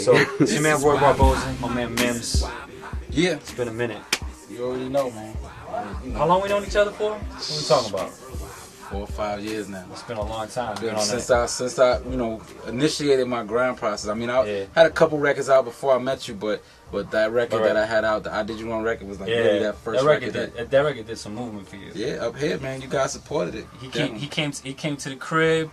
So, it's your man Roy Barboza, my man MIMS. Yeah. It's been a minute. You already know, man. How long we known each other for? What are we talking about? 4 or 5 years now. It's been a long time. Since I initiated my grind process. I mean, I had a couple records out before I met you, but that record that I had out, the I Did You Wrong record, was like really that first record. That record did some movement for you. Yeah, up here, man. You guys supported it. He came to the crib,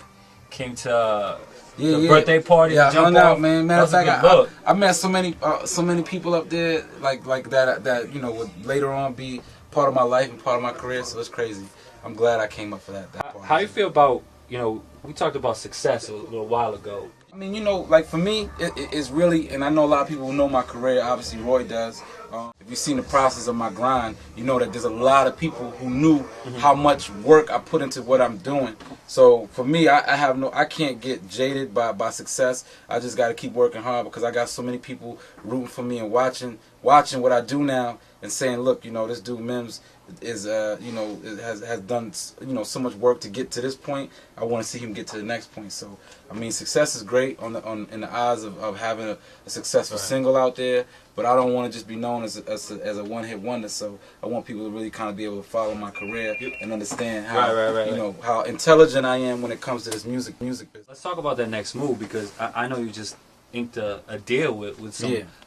came to the birthday party. Yeah, I hung out, man. Matter of fact, I met so many people up there like that would later on be part of my life and part of my career. So it's crazy. I'm glad I came up for that part. How you feel about, we talked about success a little while ago. I mean, like for me, it's really, and I know a lot of people who know my career, obviously Roy does. If you've seen the process of my grind, you know that there's a lot of people who knew how much work I put into what I'm doing. So for me, I can't get jaded by success. I just got to keep working hard because I got so many people rooting for me and watching what I do now and saying, look, this dude MIMS is has done so much work to get to this point. I want to see him get to the next point. So I mean, success is great in the eyes of having a successful single out there, but I don't want to just be known as a one-hit wonder. So I want people to really kind of be able to follow my career and understand how how intelligent I am when it comes to this music business. Let's talk about that next move, because I know you just inked a deal with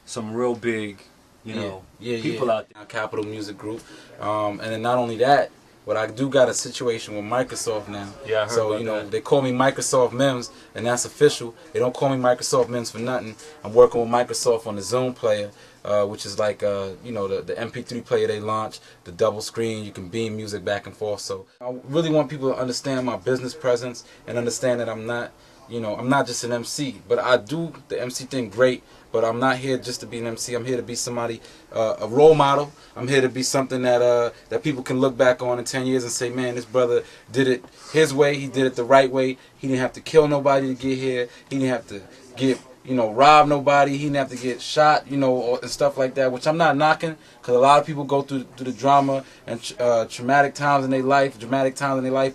some real big people out there. Capital Music Group, and then not only that, but I do got a situation with Microsoft now. Yeah, I heard about that. They call me Microsoft MIMS, and that's official. They don't call me Microsoft MIMS for nothing. I'm working with Microsoft on the Zoom player, which is like the MP3 player they launched, the double screen. You can beam music back and forth. So I really want people to understand my business presence and understand that I'm not just an MC, but I do the MC thing great. But I'm not here just to be an MC. I'm here to be somebody, a role model. I'm here to be something that people can look back on in 10 years and say, man, this brother did it his way. He did it the right way. He didn't have to kill nobody to get here. He didn't have to rob nobody. He didn't have to get shot, and stuff like that, which I'm not knocking, because a lot of people go through the drama and traumatic times in their life,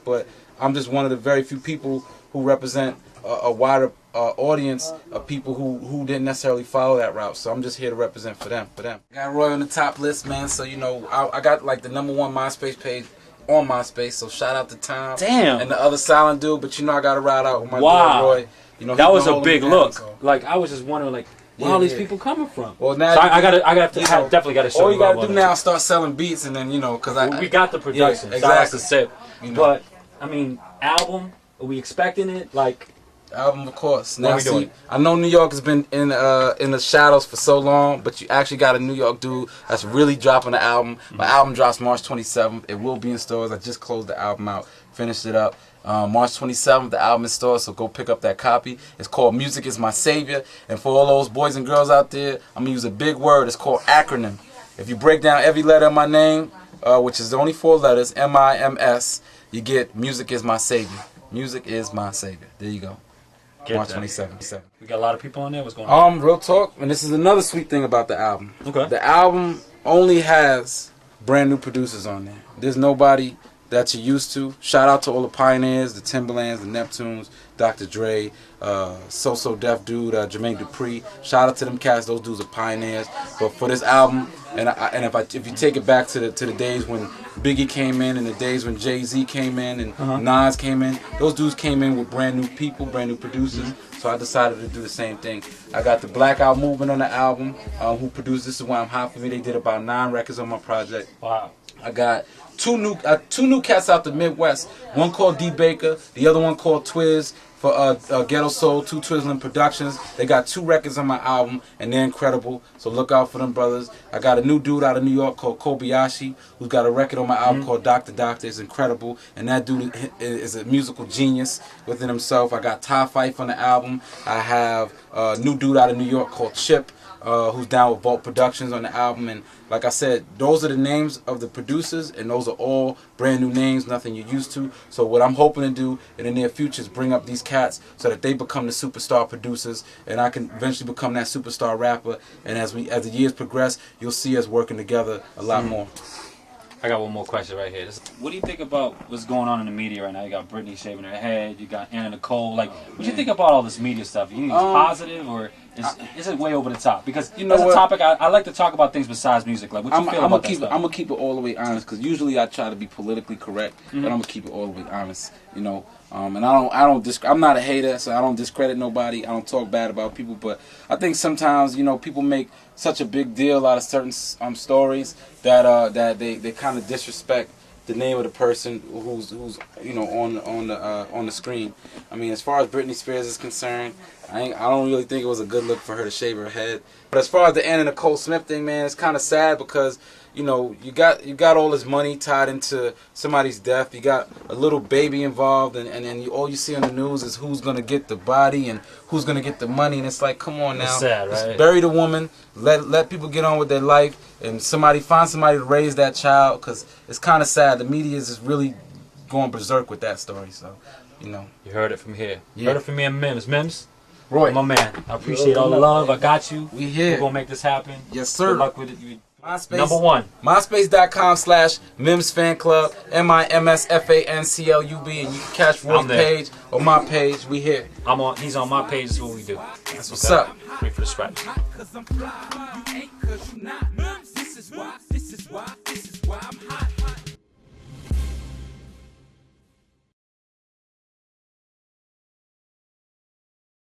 but I'm just one of the very few people who represent a wider audience of people who didn't necessarily follow that route. So I'm just here to represent for them. Got Roy on the top list, man. So I got like the #1 MySpace page on MySpace. So shout out to Tom and the other silent dude. But I got to ride out with my dude Roy. That was a big look. So. Like I was just wondering, where all these people coming from? Well, now so I definitely got to show you. All you got to do now is start selling beats, and then because we got the production. Yeah, exactly. So but I mean, album. Are we expecting it? Album, of course. Now, see, I know New York has been in the shadows for so long, but you actually got a New York dude that's really dropping the album. My album drops March 27th. It will be in stores. I just closed the album out, finished it up. March 27th, the album is in stores, so go pick up that copy. It's called Music Is My Savior. And for all those boys and girls out there, I'm going to use a big word. It's called acronym. If you break down every letter of my name, which is only 4 letters, MIMS, you get Music Is My Savior. Music Is My Savior. There you go. March 27th. We got a lot of people on there. What's going on? Real talk, and this is another sweet thing about the album. Okay. The album only has brand new producers on there. There's nobody that you're used to. Shout out to all the pioneers, the Timberlands, the Neptunes, Dr. Dre, So Def Dude, Jermaine Dupri. Shout out to them cats. Those dudes are pioneers. But for this album, and if you take it back to the days when Biggie came in and the days when Jay-Z came in and Nas came in, those dudes came in with brand new people, brand new producers. So I decided to do the same thing. I got the Blackout Movement on the album, who produced This Is Why I'm Hot For Me. They did about 9 records on my project. Wow. I got two new cats out the Midwest. One called D Baker, the other one called Twiz for Ghetto Soul, 2 Twizzlin Productions. They got 2 records on my album, and they're incredible. So look out for them brothers. I got a new dude out of New York called Kobayashi, who's got a record on my album called Dr. Doctor. It's incredible, and that dude is a musical genius within himself. I got Ty Fife on the album. I have a new dude out of New York called Chip, who's down with Vault Productions on the album. And like I said, those are the names of the producers, and those are all brand new names, nothing you're used to. So what I'm hoping to do in the near future is bring up these cats so that they become the superstar producers, and I can eventually become that superstar rapper. And as the years progress, you'll see us working together a lot more. I got one more question right here. What do you think about what's going on in the media right now? You got Britney shaving her head. You got Anna Nicole. What do you think about all this media stuff? You think it's positive, or Is it way over the top? Because you know as a topic, I like to talk about things besides music. Like, what you feel about that stuff? I'm gonna keep it all the way honest, because usually I try to be politically correct, but I'm gonna keep it all the way honest. You know, and I'm not a hater, so I don't discredit nobody. I don't talk bad about people, but I think sometimes, you know, people make such a big deal out of certain stories that they kind of disrespect the name of the person who's you know on the screen. I mean, as far as Britney Spears is concerned, I don't really think it was a good look for her to shave her head. But as far as the Anna Nicole Smith thing, man, it's kind of sad because, you know, you got all this money tied into somebody's death. You got a little baby involved, and then all you see on the news is who's gonna get the body and who's gonna get the money. And it's like, come on now, it's sad, right? Just bury the woman, let people get on with their life, and find somebody to raise that child, because it's kind of sad. The media is just really going berserk with that story. So, you know, you heard it from here. You heard it from me and Mims. Mims, Roy, my man, I appreciate all the love. I got you. We here. We're gonna make this happen. Yes, sir. Good luck with it. MySpace, Number one. MySpace.com/MIMS Fan Club, MIMSFANCLUB, and you can catch Roy's page or my page. We here. He's on my page. Is what we do. That's what's up. Wait for the scratch.